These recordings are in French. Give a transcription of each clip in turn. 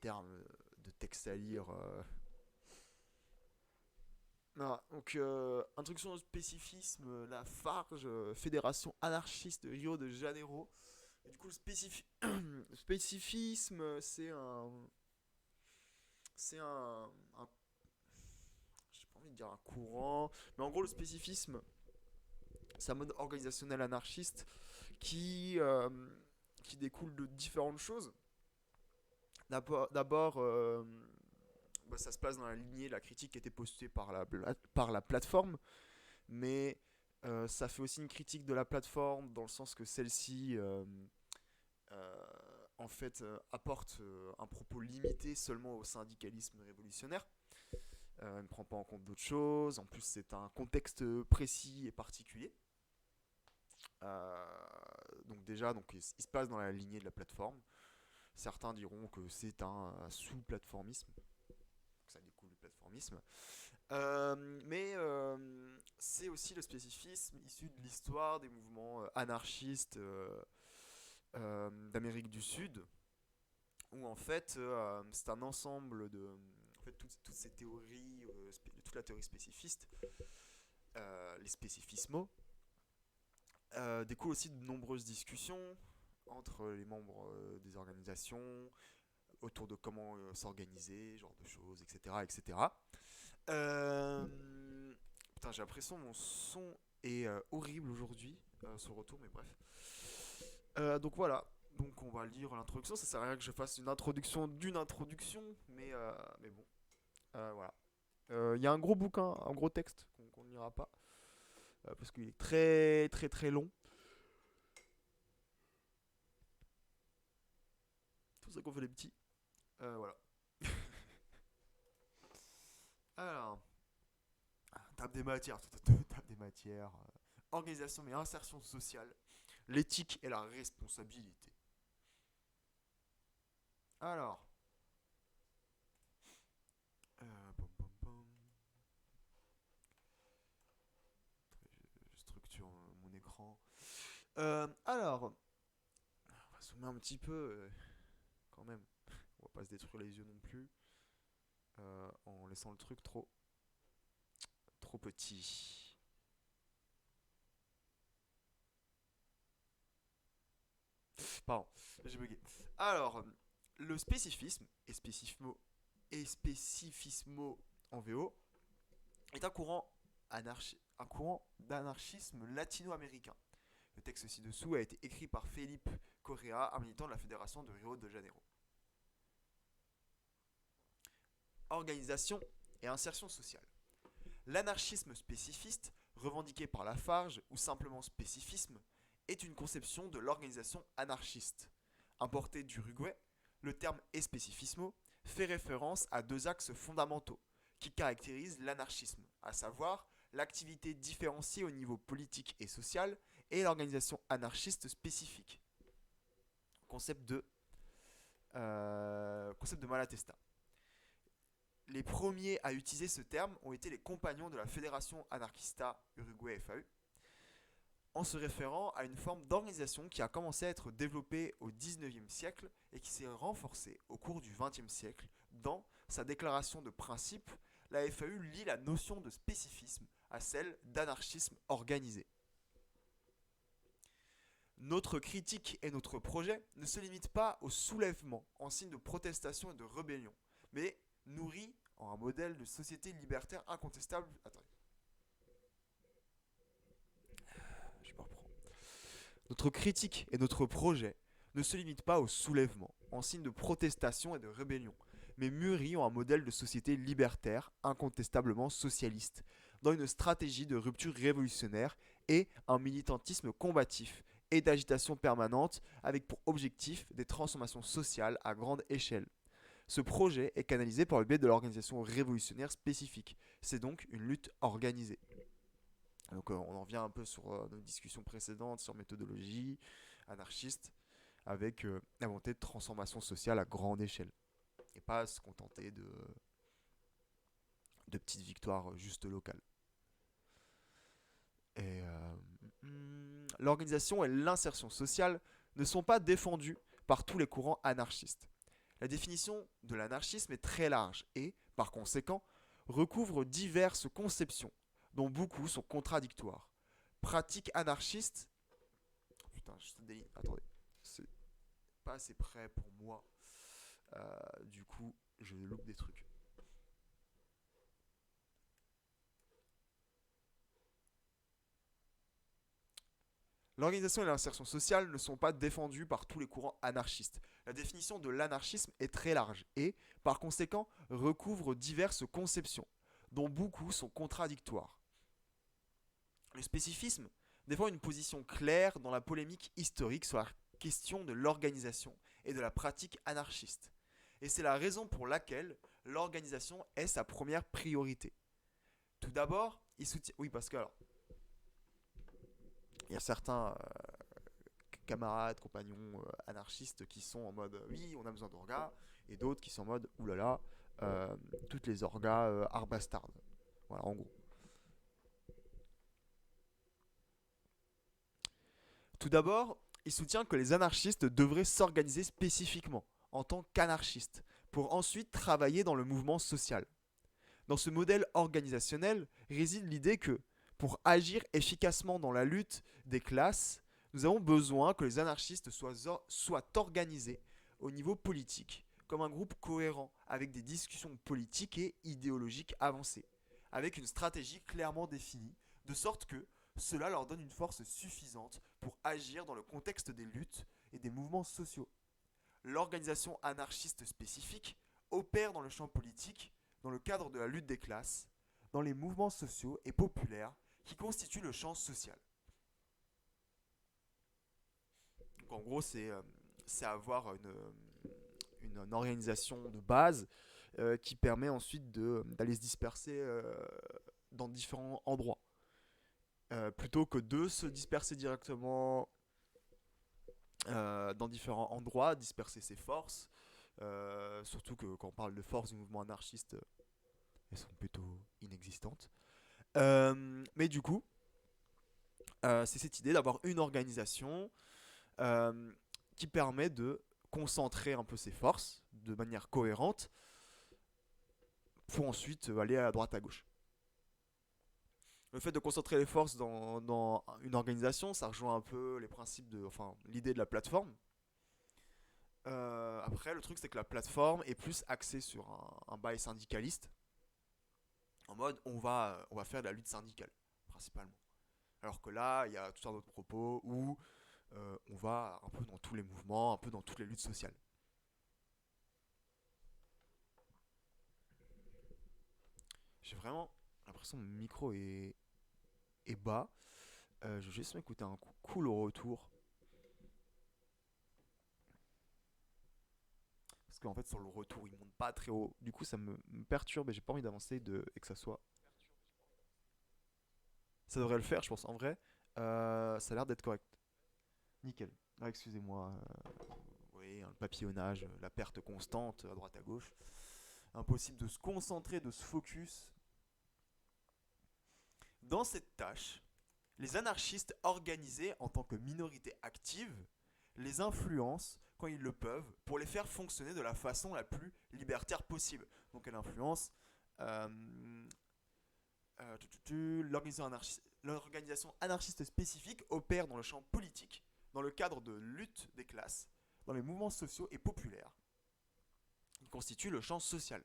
termes de texte à lire. Voilà, donc, introduction au spécifisme, la FARJ, Fédération anarchiste de Rio de Janeiro. Et du coup, le spécifisme, c'est un, j'ai pas envie de dire un courant, mais en gros, le spécifisme, c'est un mode organisationnel anarchiste qui, euh, qui découle de différentes choses. D'abord, bah, ça se place dans la lignée de la critique qui a été postée par la plateforme, mais ça fait aussi une critique de la plateforme dans le sens que celle-ci euh, en fait apporte un propos limité seulement au syndicalisme révolutionnaire. Elle ne prend pas en compte d'autres choses. En plus, c'est un contexte précis et particulier. Euh, donc déjà, donc, il se passe dans la lignée de la plateforme. Certains diront que c'est un sous-platformisme, que ça découle du platformisme. Mais c'est aussi le spécifisme issu de l'histoire des mouvements anarchistes d'Amérique du Sud, où en fait c'est un ensemble de. En fait, toutes ces théories, toute la théorie spécifiste, les spécifismos, découlent aussi de nombreuses discussions entre les membres des organisations, autour de comment s'organiser, genre de choses, etc. etc. Putain, j'ai l'impression que mon son est horrible aujourd'hui, sur le retour, mais bref. Donc voilà, donc on va lire l'introduction. Ça sert à rien que je fasse une introduction d'une introduction, mais bon, voilà. Il y a un gros bouquin, un gros texte qu'on ne lira pas, parce qu'il est très très très long. C'est pour ça qu'on fait les petits. Voilà. Alors, table des matières, table des matières, organisation et insertion sociale, l'éthique et la responsabilité. Alors, pom, pom, pom. Je structure mon écran. Alors, on va zoomer un petit peu, quand même. On va pas se détruire les yeux non plus, en laissant le truc trop petit. Pardon, j'ai bugué. Alors, le spécifisme et spécifismo en VO est un courant d'anarchisme latino-américain. Le texte ci-dessous a été écrit par Felipe Correa, un militant de la Fédération de Rio de Janeiro. Organisation et insertion sociale. L'anarchisme spécifiste, revendiqué par la Farge ou simplement spécifisme, est une conception de l'organisation anarchiste. Importé d'Uruguay, le terme espécifismo fait référence à deux axes fondamentaux qui caractérisent l'anarchisme, à savoir l'activité différenciée au niveau politique et social et l'organisation anarchiste spécifique. Concept concept de Malatesta. Les premiers à utiliser ce terme ont été les compagnons de la Fédération Anarquista Uruguay FAU, en se référant à une forme d'organisation qui a commencé à être développée au XIXe siècle et qui s'est renforcée au cours du XXe siècle. Dans sa déclaration de principe, la FAU lie la notion de spécifisme à celle d'anarchisme organisé. Notre critique et notre projet ne se limitent pas au soulèvement en signe de protestation et de rébellion, mais nourrit en un modèle de société libertaire incontestable. Attendez, je me reprends. Notre critique et notre projet ne se limitent pas au soulèvement en signe de protestation et de rébellion, mais mûrit en un modèle de société libertaire, incontestablement socialiste, dans une stratégie de rupture révolutionnaire et un militantisme combatif et d'agitation permanente avec pour objectif des transformations sociales à grande échelle. Ce projet est canalisé par le biais de l'organisation révolutionnaire spécifique. C'est donc une lutte organisée. Donc on en revient un peu sur nos discussions précédentes sur méthodologie anarchiste avec la volonté de transformation sociale à grande échelle et pas se contenter de petites victoires juste locales. Et l'organisation et l'insertion sociale ne sont pas défendues par tous les courants anarchistes. La définition de l'anarchisme est très large et, par conséquent, recouvre diverses conceptions, dont beaucoup sont contradictoires. Pratique anarchiste. Putain, je te délie. Attendez, c'est pas assez près pour moi. Du coup, je loupe des trucs. L'organisation et l'insertion sociale ne sont pas défendues par tous les courants anarchistes. La définition de l'anarchisme est très large et, par conséquent, recouvre diverses conceptions, dont beaucoup sont contradictoires. Le spécifisme défend une position claire dans la polémique historique sur la question de l'organisation et de la pratique anarchiste. Et c'est la raison pour laquelle l'organisation est sa première priorité. Tout d'abord, il soutient... Oui, parce que alors, il y a certains camarades, compagnons anarchistes qui sont en mode oui, on a besoin d'orgas, et d'autres qui sont en mode oulala, toutes les orgas arbastardes. Voilà, en gros. Tout d'abord, il soutient que les anarchistes devraient s'organiser spécifiquement, en tant qu'anarchistes, pour ensuite travailler dans le mouvement social. Dans ce modèle organisationnel réside l'idée que, pour agir efficacement dans la lutte des classes, nous avons besoin que les anarchistes soient organisés au niveau politique, comme un groupe cohérent, avec des discussions politiques et idéologiques avancées, avec une stratégie clairement définie, de sorte que cela leur donne une force suffisante pour agir dans le contexte des luttes et des mouvements sociaux. L'organisation anarchiste spécifique opère dans le champ politique, dans le cadre de la lutte des classes, dans les mouvements sociaux et populaires qui constituent le champ social. Donc en gros, c'est avoir une organisation de base qui permet ensuite d'aller se disperser dans différents endroits. Plutôt que de se disperser directement dans différents endroits, disperser ses forces. Surtout que quand on parle de forces du mouvement anarchiste, elles sont plutôt inexistantes. Mais du coup, c'est cette idée d'avoir une organisation euh, qui permet de concentrer un peu ses forces de manière cohérente pour ensuite aller à droite à gauche. Le fait de concentrer les forces dans une organisation, ça rejoint un peu les principes enfin, l'idée de la plateforme. Après, le truc, c'est que la plateforme est plus axée sur un bail syndicaliste, en mode on va faire de la lutte syndicale, principalement. Alors que là, il y a tout un autre propos où on va un peu dans tous les mouvements, un peu dans toutes les luttes sociales. J'ai vraiment l'impression que mon micro est bas. Je vais juste m'écouter un coup cool au retour. Parce qu'en fait, sur le retour, il monte pas très haut. Du coup, ça me perturbe et j'ai pas envie d'avancer et que ça soit. Ça devrait le faire, je pense. En vrai, ça a l'air d'être correct. Nickel. Ah, excusez-moi. Oui, le papillonnage, la perte constante à droite à gauche. Impossible de se concentrer, de se focus. Dans cette tâche, les anarchistes organisés en tant que minorité active les influencent quand ils le peuvent pour les faire fonctionner de la façon la plus libertaire possible. Donc elle influence euh, l'organisation anarchiste spécifique opère dans le champ politique, dans le cadre de lutte des classes, dans les mouvements sociaux et populaires. Il constitue le champ social.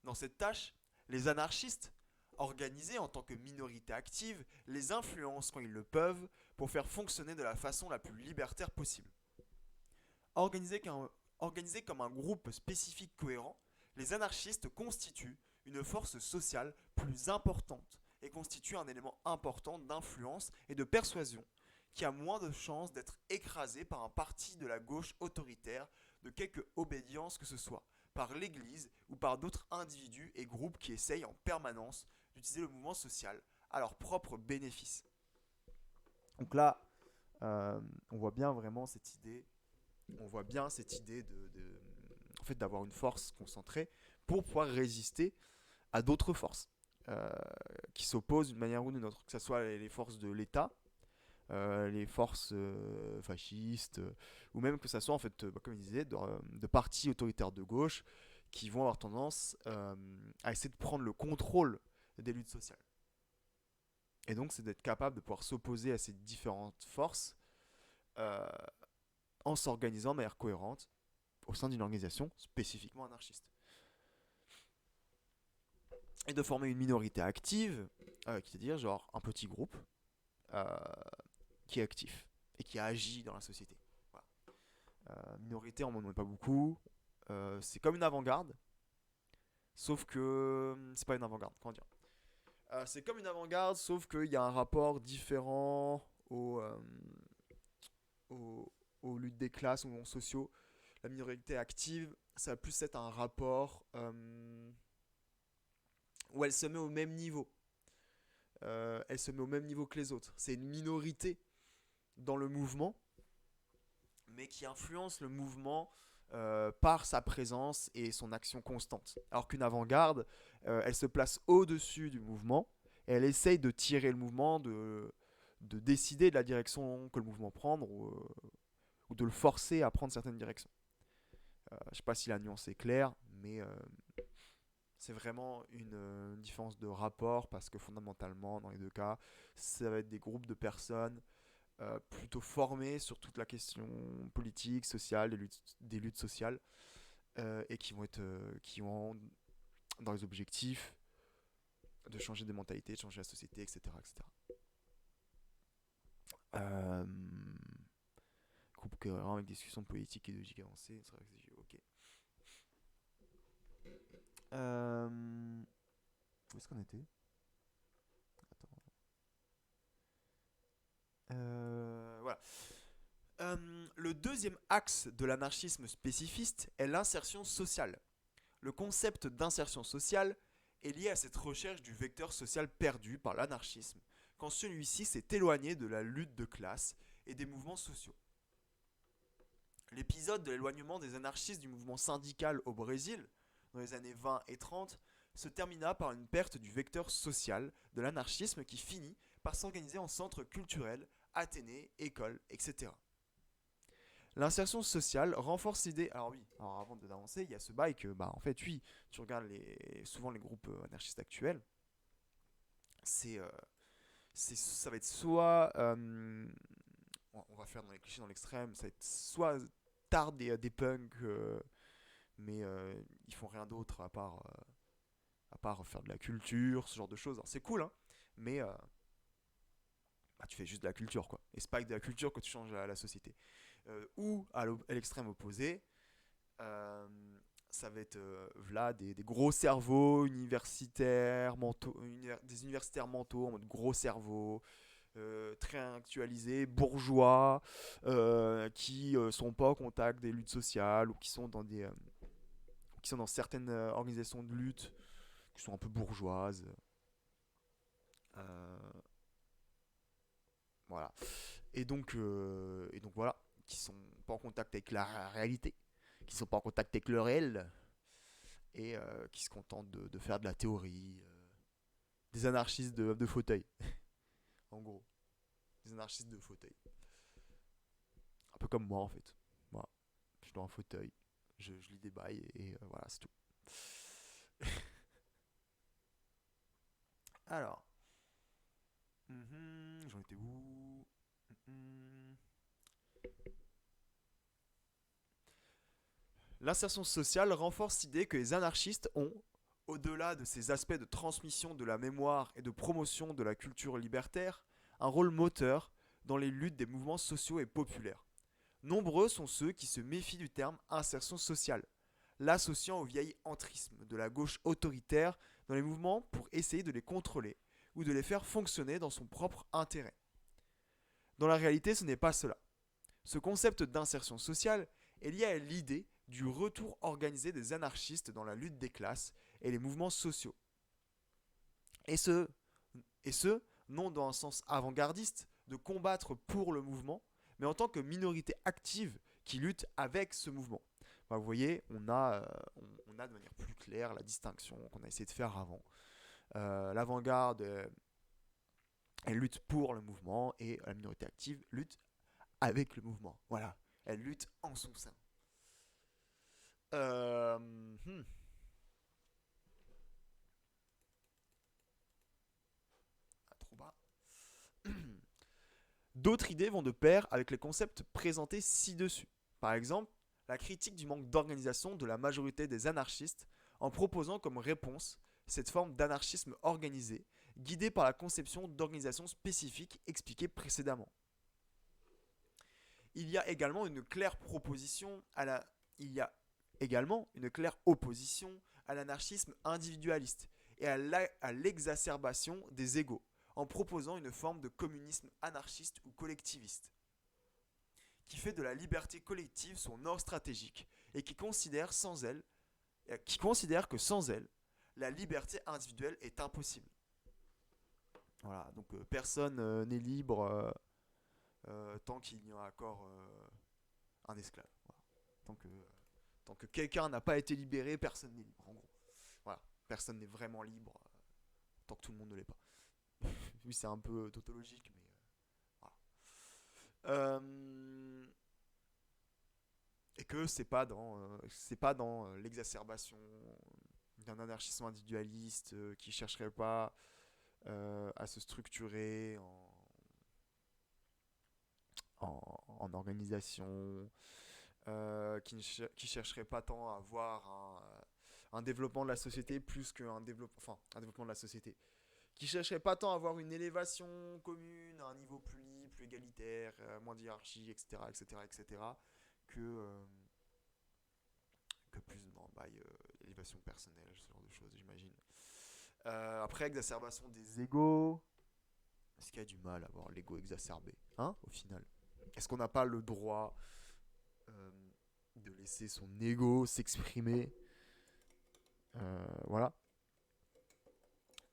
Dans cette tâche, les anarchistes, organisés en tant que minorité active, les influencent quand ils le peuvent pour faire fonctionner de la façon la plus libertaire possible. Organisés comme un groupe spécifique cohérent, les anarchistes constituent une force sociale plus importante et constituent un élément important d'influence et de persuasion qui a moins de chances d'être écrasé par un parti de la gauche autoritaire de quelque obédience que ce soit, par l'Église ou par d'autres individus et groupes qui essayent en permanence d'utiliser le mouvement social à leur propre bénéfice. Donc là, on voit bien vraiment cette idée, en fait, d'avoir une force concentrée pour pouvoir résister à d'autres forces qui s'opposent d'une manière ou d'une autre, que ce soit les forces de l'État, les forces fascistes, ou même que ça soit en fait, comme il disait, de partis autoritaires de gauche qui vont avoir tendance à essayer de prendre le contrôle des luttes sociales. Et donc c'est d'être capable de pouvoir s'opposer à ces différentes forces euh, en s'organisant de manière cohérente au sein d'une organisation spécifiquement anarchiste. Et de former une minorité active, c'est-à-dire genre un petit groupe euh, qui est actif et qui agit dans la société. Voilà. Minorité, on n'en est pas beaucoup. C'est comme une avant-garde, sauf que c'est pas une avant-garde. Comment dire? C'est comme une avant-garde, sauf qu'il y a un rapport différent aux, aux luttes des classes ou aux sociaux. La minorité active, ça va plus être un rapport où elle se met au même niveau. Elle se met au même niveau que les autres. C'est une minorité dans le mouvement, mais qui influence le mouvement par sa présence et son action constante. Alors qu'une avant-garde, elle se place au-dessus du mouvement et elle essaye de tirer le mouvement, de décider de la direction que le mouvement prend ou de le forcer à prendre certaines directions. Je ne sais pas si la nuance est claire, mais c'est vraiment une différence de rapport parce que fondamentalement, dans les deux cas, ça va être des groupes de personnes plutôt formés sur toute la question politique, sociale, des luttes sociales et qui ont dans les objectifs de changer des mentalités, de changer la société, etc. etc. Euh, Groupe cohérent avec des discussions politiques et idéologiques avancées. Ok. Où est-ce qu'on était? Attends. Voilà. Le deuxième axe de l'anarchisme spécifiste est l'insertion sociale. Le concept d'insertion sociale est lié à cette recherche du vecteur social perdu par l'anarchisme, quand celui-ci s'est éloigné de la lutte de classe et des mouvements sociaux. L'épisode de l'éloignement des anarchistes du mouvement syndical au Brésil, dans les années 20 et 30, se termina par une perte du vecteur social de l'anarchisme qui finit par s'organiser en centres culturels, athénées, écoles, etc. L'insertion sociale renforce l'idée. Alors oui, alors avant d'avancer, il y a ce bail que, bah, en fait, oui, tu regardes souvent les groupes anarchistes actuels, c'est, ça va être soit, on va faire dans les clichés dans l'extrême, ça va être soit tard des punks, mais ils font rien d'autre à part faire de la culture, ce genre de choses. Alors, c'est cool, hein, mais bah, tu fais juste de la culture, quoi. Et c'est pas avec de la culture que tu changes la société. Ou à l'extrême opposé, euh, ça va être voilà, des gros cerveaux universitaires, des universitaires mentaux en mode gros cerveau, très actualisés, bourgeois, qui sont pas au contact des luttes sociales ou qui sont dans certaines organisations de lutte qui sont un peu bourgeoises. Euh, voilà. Et donc voilà, qui sont pas en contact avec la réalité, qui sont pas en contact avec le réel et qui se contentent de faire de la théorie, des anarchistes de fauteuil, en gros, des anarchistes de fauteuil. Un peu comme moi en fait. Voilà. Je suis dans un fauteuil, je lis des bails et voilà, c'est tout. Alors, j'en étais où? Mhm. L'insertion sociale renforce l'idée que les anarchistes ont, au-delà de ces aspects de transmission de la mémoire et de promotion de la culture libertaire, un rôle moteur dans les luttes des mouvements sociaux et populaires. Nombreux sont ceux qui se méfient du terme insertion sociale, l'associant au vieil entrisme de la gauche autoritaire dans les mouvements pour essayer de les contrôler ou de les faire fonctionner dans son propre intérêt. Dans la réalité, ce n'est pas cela. Ce concept d'insertion sociale est lié à l'idée du retour organisé des anarchistes dans la lutte des classes et les mouvements sociaux. Et ce, et ce non dans un sens avant-gardiste de combattre pour le mouvement, mais en tant que minorité active qui lutte avec ce mouvement. Bah, vous voyez, on a de manière plus claire la distinction qu'on a essayé de faire avant. L'avant-garde Elle lutte pour le mouvement et la minorité active lutte avec le mouvement. Voilà, elle lutte en son sein. Euh, hmm, trop bas. D'autres idées vont de pair avec les concepts présentés ci-dessus. Par exemple, la critique du manque d'organisation de la majorité des anarchistes en proposant comme réponse cette forme d'anarchisme organisé, guidée par la conception d'organisation spécifique expliquée précédemment. Il y a également une claire proposition à la... Il y a également une claire opposition à l'anarchisme individualiste et à l'exacerbation des égos, en proposant une forme de communisme anarchiste ou collectiviste, qui fait de la liberté collective son ordre stratégique et qui considère que sans elle, la liberté individuelle est impossible. Voilà, donc personne n'est libre tant qu'il y a encore un esclave. Voilà. Tant que quelqu'un n'a pas été libéré, personne n'est libre, en gros. Voilà, personne n'est vraiment libre tant que tout le monde ne l'est pas. Oui, c'est un peu tautologique, mais voilà. Et que c'est pas dans l'exacerbation d'un anarchisme individualiste qui chercherait pas à se structurer en organisation, qui chercherait pas tant à avoir un développement de la société plus qu'un un développement de la société, qui chercherait pas tant à avoir une élévation commune, à un niveau plus libre, plus égalitaire, moins de hiérarchie, etc., etc., etc., que, euh, que plus non, bah, élévation personnelle, ce genre de choses, j'imagine. Après, exacerbation des égos. Est-ce qu'il y a du mal à avoir l'ego exacerbé, hein, au final? Est-ce qu'on n'a pas le droit euh, de laisser son ego s'exprimer? Voilà.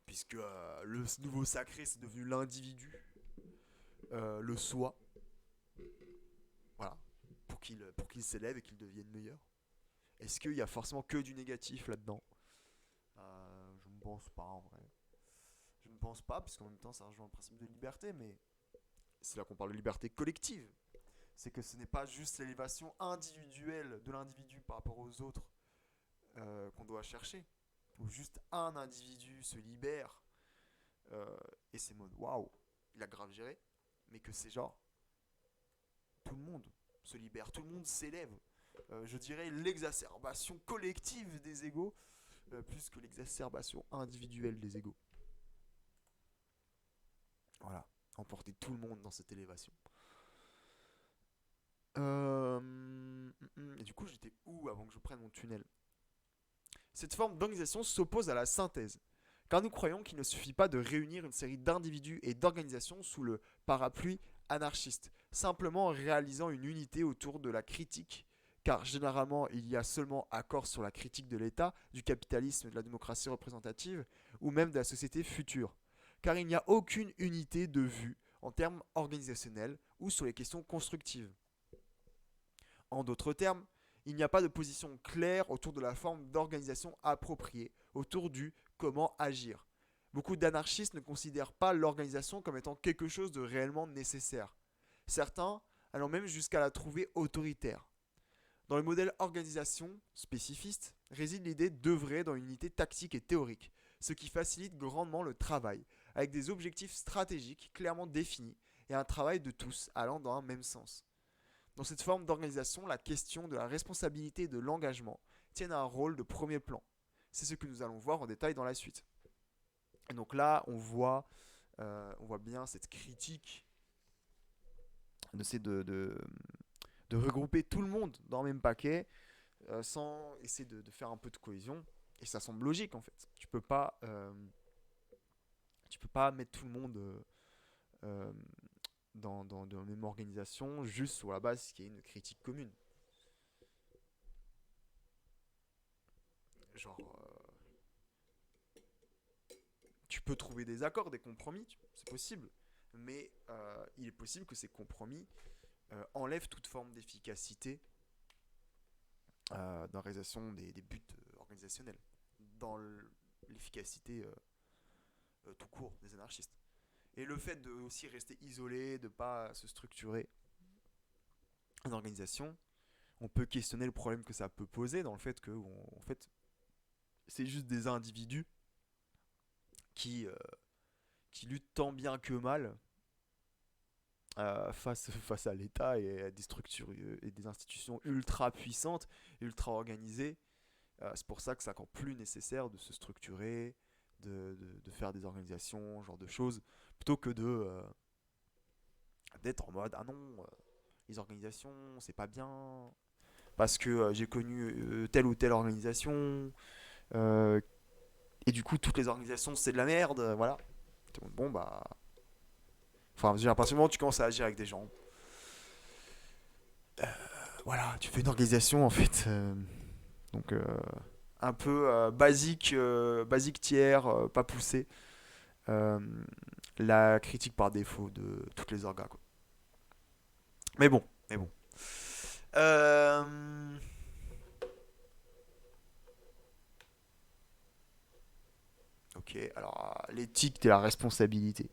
Puisque le nouveau sacré, c'est devenu l'individu, le soi. Voilà. Pour qu'il s'élève et qu'il devienne meilleur. Est-ce qu'il y a forcément que du négatif là-dedans? Je ne pense pas en vrai. Je ne pense pas, puisqu'en même temps ça rejoint le principe de liberté, mais c'est là qu'on parle de liberté collective. C'est que ce n'est pas juste l'élévation individuelle de l'individu par rapport aux autres qu'on doit chercher. Où juste un individu se libère et c'est mode waouh, il a grave géré, mais que c'est genre tout le monde se libère, tout le monde s'élève. Je dirais l'exacerbation collective des égos plus que l'exacerbation individuelle des égos. Voilà, emporter tout le monde dans cette élévation. Et du coup, j'étais où avant que je prenne mon tunnel? Cette forme d'organisation s'oppose à la synthèse, car nous croyons qu'il ne suffit pas de réunir une série d'individus et d'organisations sous le parapluie anarchiste, simplement en réalisant une unité autour de la critique, car généralement il y a seulement accord sur la critique de l'État, du capitalisme et de la démocratie représentative, ou même de la société future, car il n'y a aucune unité de vue en termes organisationnels ou sur les questions constructives. En d'autres termes, il n'y a pas de position claire autour de la forme d'organisation appropriée, autour du comment agir. Beaucoup d'anarchistes ne considèrent pas l'organisation comme étant quelque chose de réellement nécessaire. Certains allant même jusqu'à la trouver autoritaire. Dans le modèle organisation spécifiste réside l'idée d'œuvrer dans une unité tactique et théorique, ce qui facilite grandement le travail, avec des objectifs stratégiques clairement définis et un travail de tous allant dans un même sens. Dans cette forme d'organisation, la question de la responsabilité et de l'engagement tiennent à un rôle de premier plan. C'est ce que nous allons voir en détail dans la suite. Et donc là, on voit bien cette critique de regrouper tout le monde dans le même paquet sans essayer de faire un peu de cohésion. Et ça semble logique en fait. Tu peux pas mettre tout le monde euh, dans la même organisation juste sur la base qu'il y ait une critique commune. Genre, tu peux trouver des accords, des compromis, c'est possible. Mais il est possible que ces compromis enlèvent toute forme d'efficacité dans la réalisation des buts organisationnels, dans l'efficacité tout court des anarchistes. Et le fait de aussi rester isolé, de pas se structurer en organisation, on peut questionner le problème que ça peut poser dans le fait que, en fait, c'est juste des individus qui, qui luttent tant bien que mal face à l'État et à des structures et des institutions ultra puissantes, ultra organisées. C'est pour ça que c'est encore plus nécessaire de se structurer, de faire des organisations, ce genre de choses, plutôt que d'être en mode ah non, les organisations c'est pas bien, parce que j'ai connu telle ou telle organisation, euh, et du coup toutes les organisations c'est de la merde, voilà. Bon bah. Enfin, j'ai l'impression que tu commences à agir avec des gens. Voilà, tu fais une organisation en fait. Donc un peu basique tiers, pas poussé. Euh, la critique par défaut de toutes les orgas quoi. Mais bon, mais bon. Euh, ok, alors l'éthique et la responsabilité.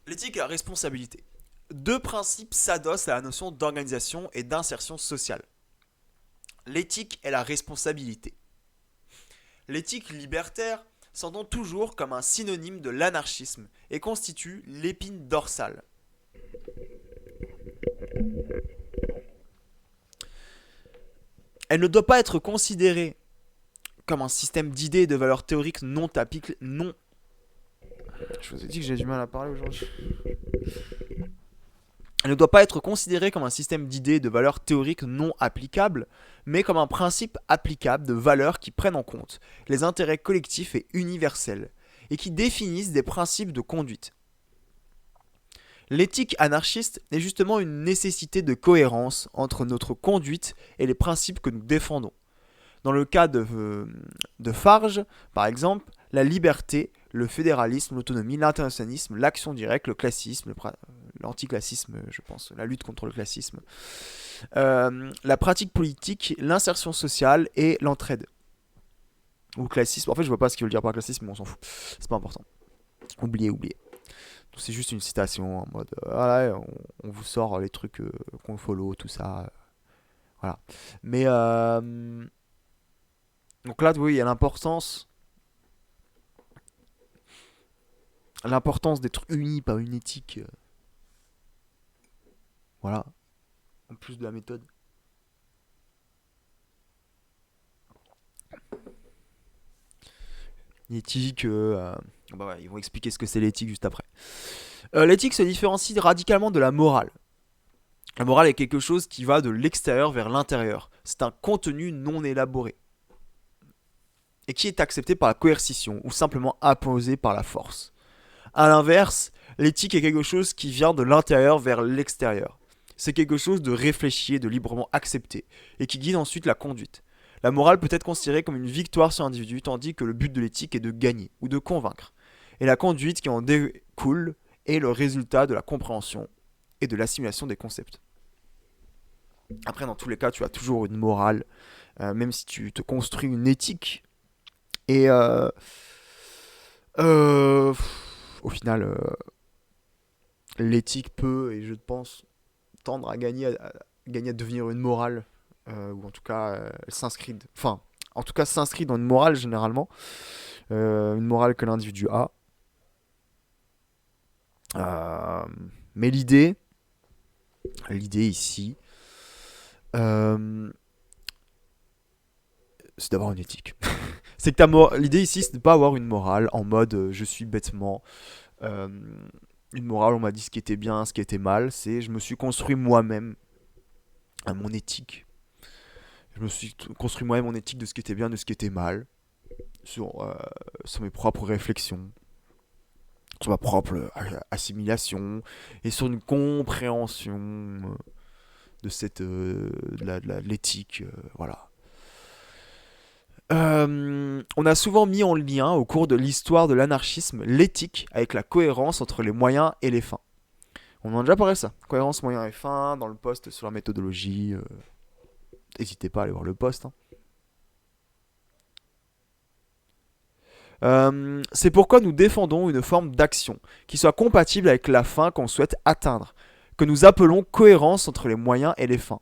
L'éthique et la responsabilité. Deux principes s'adossent à la notion d'organisation et d'insertion sociale. L'éthique et la responsabilité. L'éthique libertaire s'entend toujours comme un synonyme de l'anarchisme et constitue l'épine dorsale. Elle ne doit pas être considérée comme un système d'idées et de valeurs théoriques non applicables. Non. Je vous ai dit que j'ai du mal à parler aujourd'hui. Elle ne doit pas être considérée comme un système d'idées et de valeurs théoriques non applicables, mais comme un principe applicable de valeurs qui prennent en compte les intérêts collectifs et universels, et qui définissent des principes de conduite. L'éthique anarchiste est justement une nécessité de cohérence entre notre conduite et les principes que nous défendons. Dans le cas de Farge, par exemple, la liberté, le fédéralisme, l'autonomie, l'internationalisme, l'action directe, le classisme, l'anticlassisme, je pense, la lutte contre le classisme, la pratique politique, l'insertion sociale et l'entraide. Ou classisme, en fait je vois pas ce qu'il veut dire par classisme, mais on s'en fout, c'est pas important. Oubliez. C'est juste une citation en mode, voilà, on vous sort les trucs qu'on follow, tout ça, voilà. Mais donc là, oui, il y a l'importance d'être uni par une éthique, voilà, en plus de la méthode. Une éthique, bah ouais, ils vont expliquer ce que c'est l'éthique juste après. L'éthique se différencie radicalement de la morale. La morale est quelque chose qui va de l'extérieur vers l'intérieur. C'est un contenu non élaboré. Et qui est accepté par la coercition ou simplement imposé par la force. A l'inverse, l'éthique est quelque chose qui vient de l'intérieur vers l'extérieur. C'est quelque chose de réfléchi et de librement accepté, et qui guide ensuite la conduite. La morale peut être considérée comme une victoire sur l'individu, tandis que le but de l'éthique est de gagner ou de convaincre. Et la conduite qui en découle est le résultat de la compréhension et de l'assimilation des concepts. Après, dans tous les cas, tu as toujours une morale, même si tu te construis une éthique. Et euh, au final, l'éthique peut, et je pense, tendre à gagner à devenir une morale, ou en tout cas, elle s'inscrit, enfin, en tout cas, s'inscrit dans une morale généralement, une morale que l'individu a. Euh, mais l'idée ici, euh, c'est d'avoir une éthique. C'est que l'idée ici, c'est de pas avoir une morale en mode je suis bêtement. euh, une morale, on m'a dit ce qui était bien, ce qui était mal. C'est je me suis construit moi-même mon éthique. Je me suis construit moi-même mon éthique de ce qui était bien, de ce qui était mal, sur mes propres réflexions, sur ma propre assimilation et sur une compréhension de de l'éthique, voilà. On a souvent mis en lien au cours de l'histoire de l'anarchisme l'éthique avec la cohérence entre les moyens et les fins. On en a déjà parlé de ça. Cohérence, moyens et fins, dans le post sur la méthodologie. N'hésitez pas à aller voir le post. Hein. C'est pourquoi nous défendons une forme d'action qui soit compatible avec la fin qu'on souhaite atteindre, que nous appelons cohérence entre les moyens et les fins.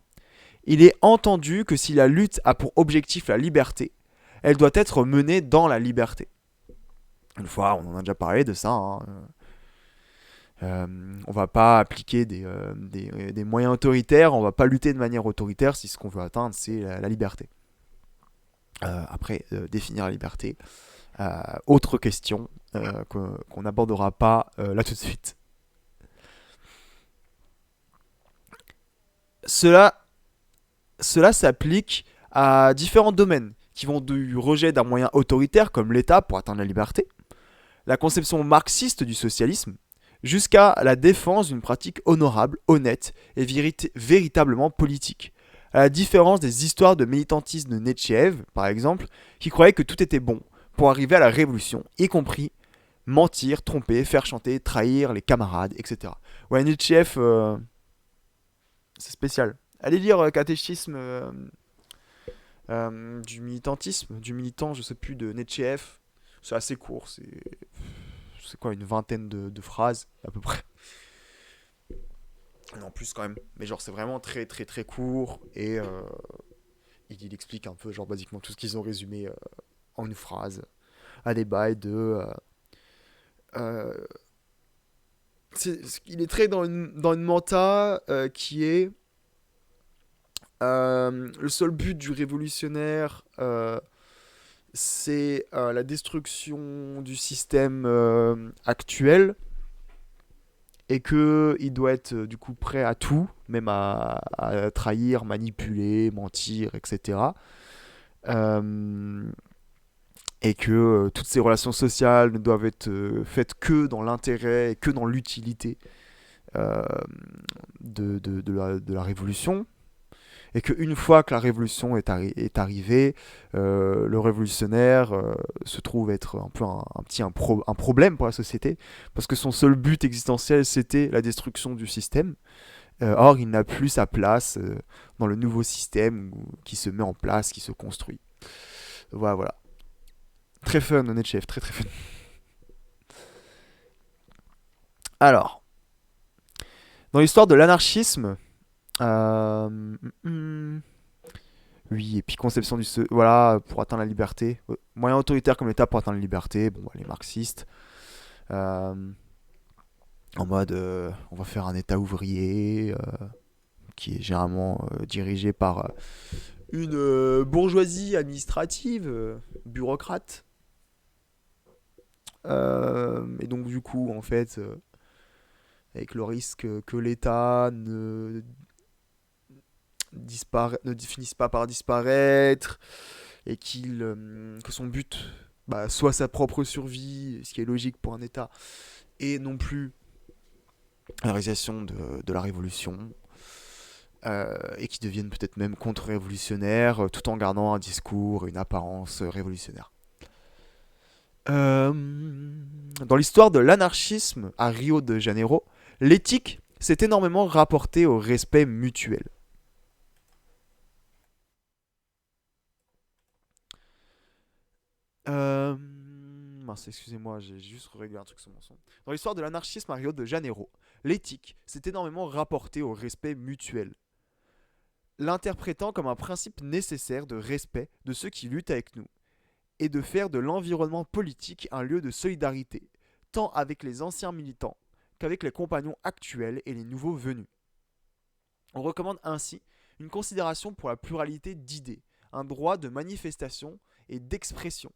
Il est entendu que si la lutte a pour objectif la liberté, elle doit être menée dans la liberté. Une fois, on en a déjà parlé de ça. Hein. On va pas appliquer des moyens autoritaires, on va pas lutter de manière autoritaire si ce qu'on veut atteindre c'est la liberté. Après, définir la liberté, autre question qu'on n'abordera pas là tout de suite. Cela s'applique à différents domaines qui vont du rejet d'un moyen autoritaire comme l'État pour atteindre la liberté, la conception marxiste du socialisme, jusqu'à la défense d'une pratique honorable, honnête et véritablement politique. À la différence des histoires de militantisme de Nietzsche, par exemple, qui croyaient que tout était bon pour arriver à la révolution, y compris mentir, tromper, faire chanter, trahir les camarades, etc. Ouais, Nietzsche, c'est spécial. Allez lire Catéchisme du militantisme, du militant, je sais plus, de Nietzsche. C'est assez court, c'est quoi, une vingtaine de phrases à peu près. Non, plus quand même. Mais genre, c'est vraiment très très très court et il explique un peu, genre, basiquement tout ce qu'ils ont résumé en une phrase. À des bails de. Euh, il est très dans une menta qui est. Le seul but du révolutionnaire, c'est la destruction du système actuel et que il doit être du coup prêt à tout, même à trahir, manipuler, mentir, etc. Euh, et que toutes ces relations sociales ne doivent être faites que dans l'intérêt et que dans l'utilité euh, de la révolution. Et qu'une fois que la révolution est arrivée, le révolutionnaire se trouve être un peu un problème pour la société, parce que son seul but existentiel, c'était la destruction du système. Or, il n'a plus sa place dans le nouveau système qui se met en place, qui se construit. Voilà, voilà. Très fun, Nietzsche, très très fun. Alors, dans l'histoire de l'anarchisme, oui, et puis conception voilà, pour atteindre la liberté. Moyen autoritaire comme l'État pour atteindre la liberté. Bon, les marxistes. Euh, En mode, on va faire un État ouvrier qui est généralement dirigé par une bourgeoisie administrative, bureaucrate. Et donc, du coup, en fait, avec le risque que l'État ne finisse pas par disparaître et que son but soit sa propre survie, ce qui est logique pour un État, et non plus la réalisation de la révolution, et qui deviennent peut-être même contre-révolutionnaires, tout en gardant un discours et une apparence révolutionnaire. Dans l'histoire de l'anarchisme à Rio de Janeiro, l'éthique s'est énormément rapportée au respect mutuel. Mince, excusez-moi, j'ai juste réglé un truc sur mon son. Dans l'histoire de l'anarchisme à Rio de Janeiro, l'éthique s'est énormément rapportée au respect mutuel, l'interprétant comme un principe nécessaire de respect de ceux qui luttent avec nous, et de faire de l'environnement politique un lieu de solidarité, tant avec les anciens militants qu'avec les compagnons actuels et les nouveaux venus. On recommande ainsi une considération pour la pluralité d'idées, un droit de manifestation et d'expression,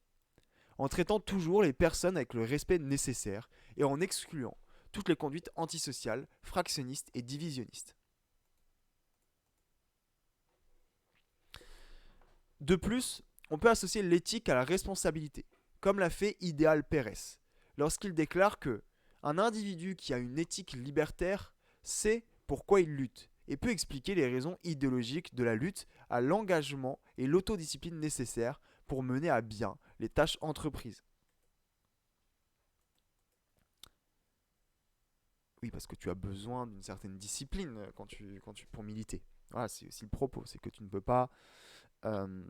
en traitant toujours les personnes avec le respect nécessaire et en excluant toutes les conduites antisociales, fractionnistes et divisionnistes. De plus, on peut associer l'éthique à la responsabilité, comme l'a fait Ideal Pérez, lorsqu'il déclare que un individu qui a une éthique libertaire sait pourquoi il lutte et peut expliquer les raisons idéologiques de la lutte à l'engagement et l'autodiscipline nécessaires pour mener à bien les tâches entreprises. Oui, parce que tu as besoin d'une certaine discipline pour militer. Voilà, c'est aussi le propos, c'est que tu ne peux pas, euh,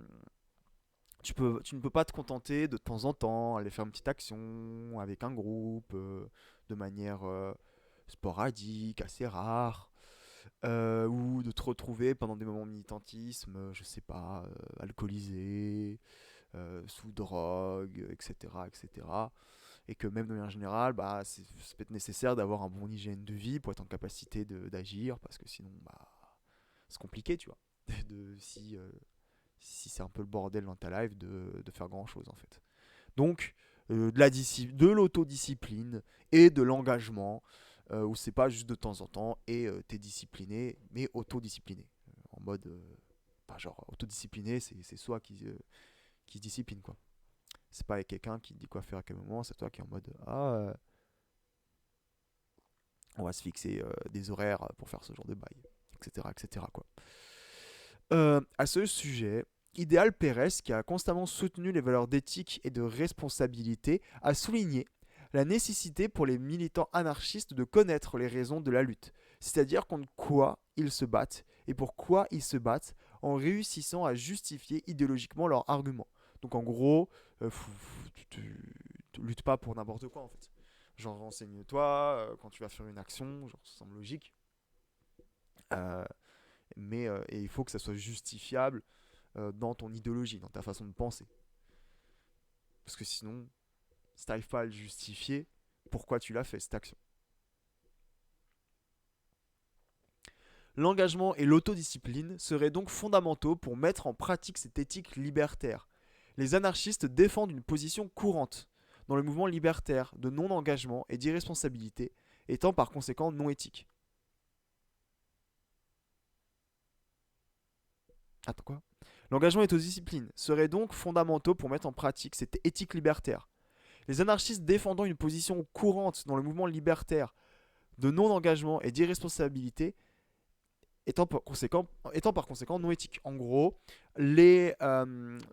tu ne peux pas te contenter de temps en temps aller faire une petite action avec un groupe de manière sporadique, assez rare, ou de te retrouver pendant des moments de militantisme, je sais pas, alcoolisé, sous drogue, etc., etc. Et que même de manière générale, bah, c'est peut-être nécessaire d'avoir un bon hygiène de vie pour être en capacité d'agir, parce que sinon, bah, c'est compliqué, tu vois, si c'est un peu le bordel dans ta life, de faire grand-chose, en fait. Donc, de l'autodiscipline et de l'engagement, où c'est pas juste de temps en temps, et t'es discipliné, mais autodiscipliné. En mode, pas genre, autodiscipliné, c'est soi qui se discipline, quoi. C'est pas avec quelqu'un qui te dit quoi faire à quel moment, c'est toi qui est en mode on va se fixer des horaires pour faire ce genre de bail, etc. etc. quoi. À ce sujet, Idéal Pérez, qui a constamment soutenu les valeurs d'éthique et de responsabilité, a souligné la nécessité pour les militants anarchistes de connaître les raisons de la lutte, c'est-à-dire contre quoi ils se battent et pourquoi ils se battent, en réussissant à justifier idéologiquement leurs arguments. Donc en gros, tu luttes pas pour n'importe quoi en fait. Genre renseigne-toi quand tu vas faire une action, genre ça semble logique. Euh, et il faut que ça soit justifiable dans ton idéologie, dans ta façon de penser. Parce que sinon, si tu n'arrives pas à le justifier, pourquoi tu l'as fait cette action? L'engagement et l'autodiscipline seraient donc fondamentaux pour mettre en pratique cette éthique libertaire. Les anarchistes défendent une position courante dans le mouvement libertaire de non-engagement et d'irresponsabilité, étant par conséquent non éthique. Attends quoi? L'engagement et l'autodiscipline seraient donc fondamentaux pour mettre en pratique cette éthique libertaire. Les anarchistes défendant une position courante dans le mouvement libertaire de non-engagement et d'irresponsabilité étant par conséquent non éthique. En gros, les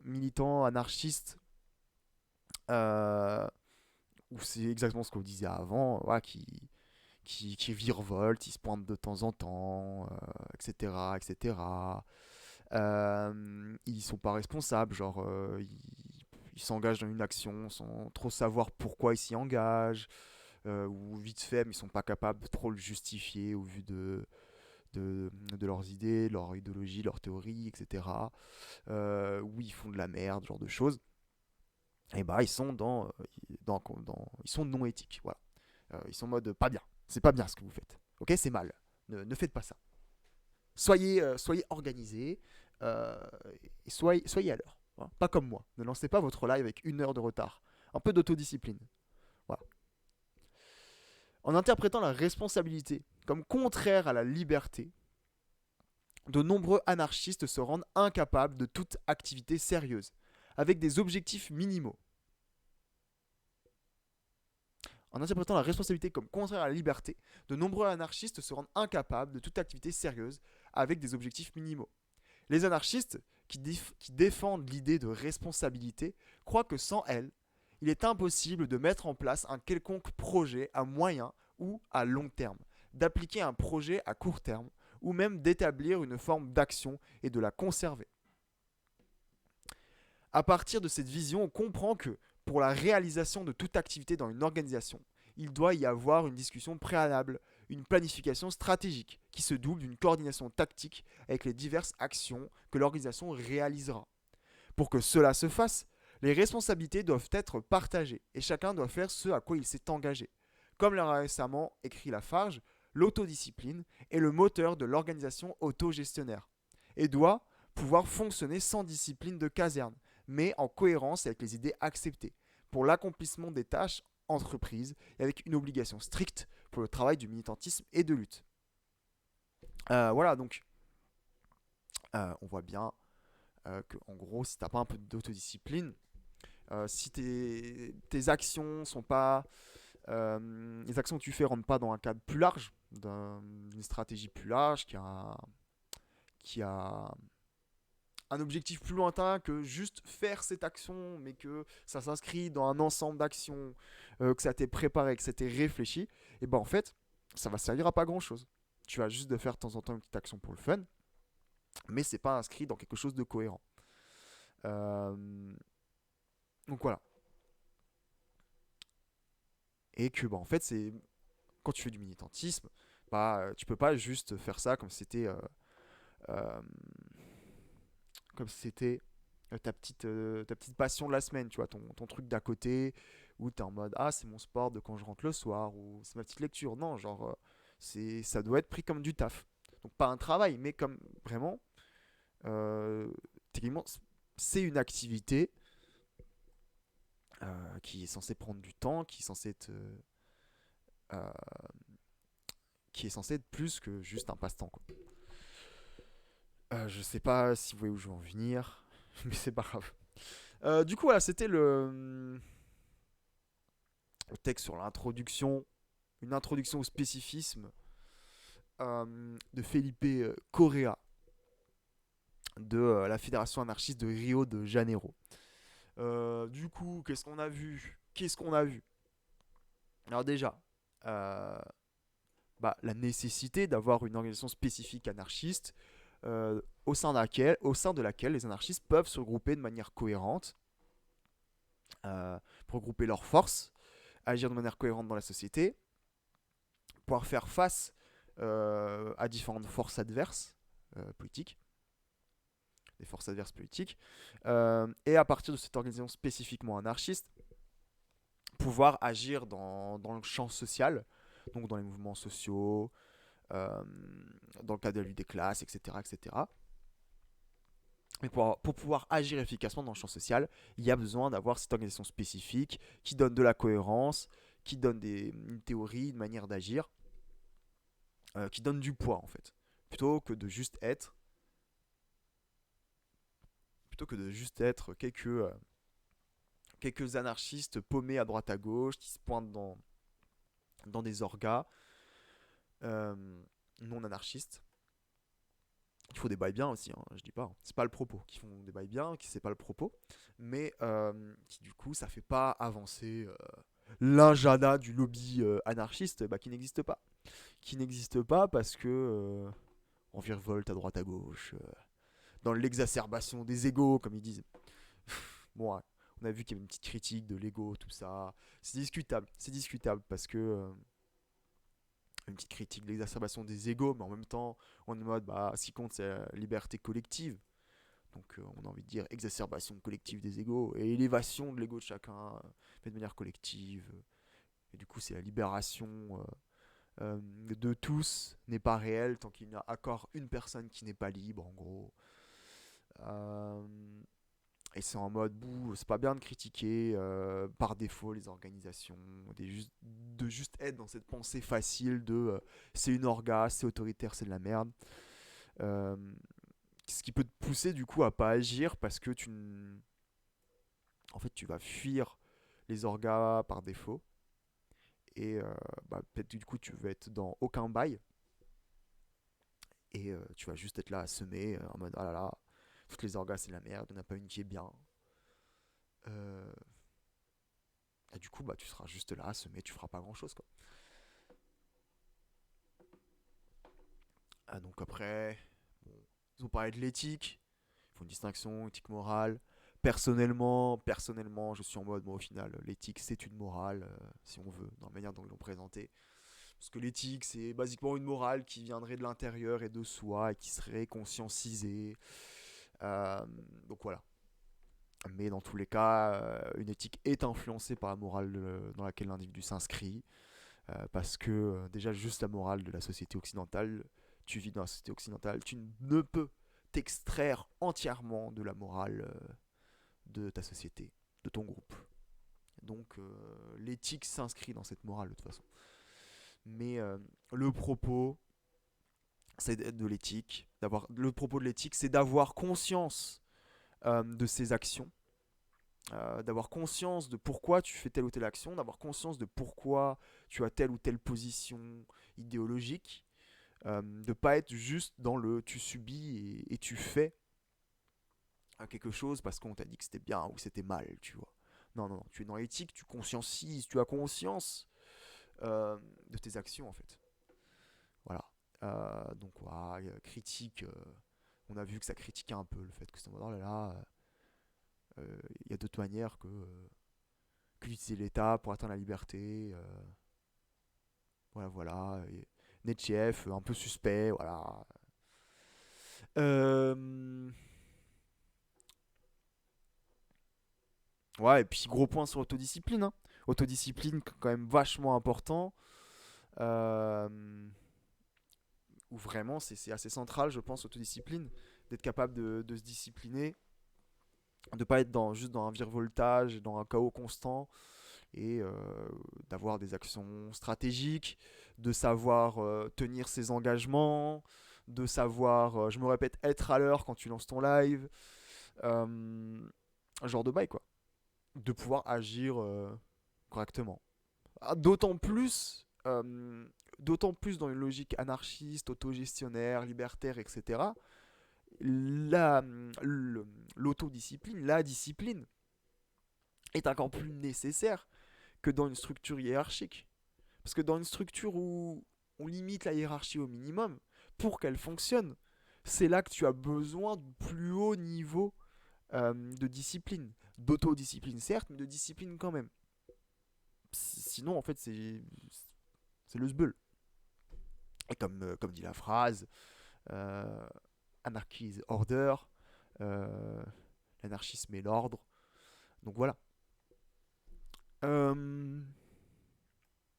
militants anarchistes, euh, ou c'est exactement ce qu'on disait avant, voilà, qui virevoltent, ils se pointent de temps en temps, etc. etc. Ils sont pas responsables, genre ils s'engagent dans une action sans trop savoir pourquoi ils s'y engagent, ou vite fait, mais ils sont pas capables de trop le justifier au vu de leurs idées, leur idéologie, leur théorie, etc. Oui, ils font de la merde, ce genre de choses. Et bah, ils sont ils sont non éthiques, voilà. Ils sont en mode pas bien, c'est pas bien ce que vous faites. Ok, c'est mal. Ne faites pas ça. Soyez organisés et soyez à l'heure. Voilà. Pas comme moi. Ne lancez pas votre live avec 1 heure de retard. Un peu d'autodiscipline. Voilà. En interprétant la responsabilité comme contraire à la liberté, de nombreux anarchistes se rendent incapables de toute activité sérieuse, avec des objectifs minimaux. En interprétant la responsabilité comme contraire à la liberté, de nombreux anarchistes se rendent incapables de toute activité sérieuse, avec des objectifs minimaux. Les anarchistes, qui défendent l'idée de responsabilité, croient que sans elle, il est impossible de mettre en place un quelconque projet à moyen ou à long terme, d'appliquer un projet à court terme, ou même d'établir une forme d'action et de la conserver. À partir de cette vision, on comprend que, pour la réalisation de toute activité dans une organisation, il doit y avoir une discussion préalable, une planification stratégique qui se double d'une coordination tactique avec les diverses actions que l'organisation réalisera. Pour que cela se fasse, les responsabilités doivent être partagées et chacun doit faire ce à quoi il s'est engagé. Comme l'a récemment écrit Lafarge, l'autodiscipline est le moteur de l'organisation autogestionnaire et doit pouvoir fonctionner sans discipline de caserne, mais en cohérence avec les idées acceptées, pour l'accomplissement des tâches entreprises et avec une obligation stricte pour le travail du militantisme et de lutte. Voilà, donc on voit bien que, en gros, si t'as pas un peu d'autodiscipline, si tes actions sont pas, les actions que tu fais rentrent pas dans un cadre plus large, d'une stratégie plus large qui a un objectif plus lointain que juste faire cette action, mais que ça s'inscrit dans un ensemble d'actions, que ça t'est préparé, que ça t'est réfléchi, et ben en fait, ça va servir à pas grand chose. Tu vas juste de faire de temps en temps une petite action pour le fun, mais c'est pas inscrit dans quelque chose de cohérent. Euh, donc voilà. Et que bah, en fait, c'est quand tu fais du militantisme, bah tu peux pas juste faire ça euh, comme si c'était ta petite passion de la semaine, tu vois, ton truc d'à côté, où tu es en mode ah, c'est mon sport de quand je rentre le soir, ou c'est ma petite lecture. Non, genre, ça doit être pris comme du taf. Donc, pas un travail, mais comme vraiment, euh, techniquement, c'est une activité qui est censée prendre du temps, euh, qui est censée être plus que juste un passe-temps, quoi. Je sais pas si vous voyez où je veux en venir, mais c'est pas grave. Du coup, voilà, c'était le texte sur l'introduction, une introduction au spécifisme de Felipe Correa de la Fédération anarchiste de Rio de Janeiro. Du coup, qu'est-ce qu'on a vu? Qu'est-ce qu'on a vu? Alors déjà, euh, bah, la nécessité d'avoir une organisation spécifique anarchiste au sein de laquelle les anarchistes peuvent se regrouper de manière cohérente pour regrouper leurs forces, agir de manière cohérente dans la société, pouvoir faire face à différentes forces adverses politiques, des forces adverses politiques, et à partir de cette organisation spécifiquement anarchiste, pouvoir agir dans le champ social, donc dans les mouvements sociaux, euh, dans le cadre de la lutte des classes, etc. etc. Mais pour pouvoir agir efficacement dans le champ social, il y a besoin d'avoir cette organisation spécifique qui donne de la cohérence, qui donne une théorie, une manière d'agir, qui donne du poids en fait. Plutôt que de juste être, plutôt que de juste être quelques anarchistes paumés à droite à gauche qui se pointent dans des orgas euh, non anarchistes qui font des bails bien aussi, hein, je dis pas, hein. C'est pas le propos, qui font des bails bien, qui c'est pas le propos, mais qui du coup ça fait pas avancer l'injada du lobby anarchiste bah, qui n'existe pas parce que on virevolte à droite à gauche, dans l'exacerbation des égaux comme ils disent. Bon, ouais, on a vu qu'il y avait une petite critique de l'ego, tout ça, c'est discutable parce que une petite critique de l'exacerbation des égaux, mais en même temps, on est en mode, bah, ce qui compte, c'est la liberté collective. Donc, on a envie de dire exacerbation collective des égaux et élévation de l'ego de chacun, mais de manière collective. Et du coup, c'est la libération de tous n'est pas réelle tant qu'il n'y a encore une personne qui n'est pas libre, en gros. Euh, et c'est en mode, bouh, c'est pas bien de critiquer par défaut les organisations, de juste être dans cette pensée facile de c'est une orga, c'est autoritaire, c'est de la merde. Euh, Ce qui peut te pousser du coup à pas agir parce que en fait, tu vas fuir les orgas par défaut. Et bah, peut-être du coup, tu vas être dans aucun bail. Et tu vas juste être là à semer en mode ah là là, toutes les orgas c'est de la merde, il n'y en a pas une qui est bien. Euh, Et du coup, bah, tu seras juste là, mais tu feras pas grand chose, quoi. Ah, donc après, bon, ils ont parlé de l'éthique, ils font une distinction éthique morale. Personnellement, je suis en mode, bon, au final, l'éthique c'est une morale, si on veut, dans la manière dont ils l'ont présenté. Parce que l'éthique, c'est basiquement une morale qui viendrait de l'intérieur et de soi et qui serait conscientisée. Euh, donc voilà. Mais dans tous les cas, une éthique est influencée par la morale dans laquelle l'individu s'inscrit. Parce que déjà juste la morale de la société occidentale, tu vis dans la société occidentale, tu ne peux t'extraire entièrement de la morale de ta société, de ton groupe. Donc l'éthique s'inscrit dans cette morale de toute façon. Mais le propos c'est de l'éthique, le propos de l'éthique, c'est d'avoir conscience de ses actions, d'avoir conscience de pourquoi tu fais telle ou telle action, d'avoir conscience de pourquoi tu as telle ou telle position idéologique, de pas être juste dans le tu subis et tu fais, à quelque chose parce qu'on t'a dit que c'était bien ou que c'était mal, tu vois. Non, non, non, tu es dans l'éthique, tu conscientises, tu as conscience de tes actions en fait. Voilà. Donc, voilà, critique. On a vu que ça critiquait un peu le fait que c'est en mode, oh là là, il y a d'autres manières que d'utiliser l'État pour atteindre la liberté. Voilà, voilà. Et Netchef, un peu suspect, voilà. Euh, Ouais, et puis gros point sur l'autodiscipline, hein. Autodiscipline, quand même vachement important. Euh, Où vraiment, c'est assez central, je pense, l'autodiscipline. D'être capable de se discipliner, de pas être juste dans un virevoltage, dans un chaos constant, et d'avoir des actions stratégiques, de savoir tenir ses engagements, de savoir, je me répète, être à l'heure quand tu lances ton live. Un genre de bail, quoi. De pouvoir agir correctement. Ah, d'autant plus dans une logique anarchiste, autogestionnaire, libertaire, etc. La, L'autodiscipline, la discipline, est encore plus nécessaire que dans une structure hiérarchique. Parce que dans une structure où on limite la hiérarchie au minimum, pour qu'elle fonctionne, c'est là que tu as besoin du plus haut niveau de discipline. D'autodiscipline, certes, mais de discipline quand même. Sinon, en fait, c'est le sbeul. Et comme dit la phrase, euh, anarchy is order, euh, l'anarchisme est l'ordre. Donc voilà. Euh,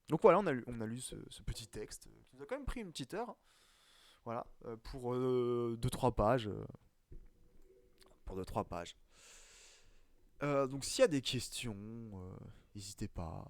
donc voilà, on a lu ce petit texte qui nous a quand même pris une petite heure. Voilà, pour 2-3 pages. Pour 2-3 pages. Donc s'il y a des questions, n'hésitez pas.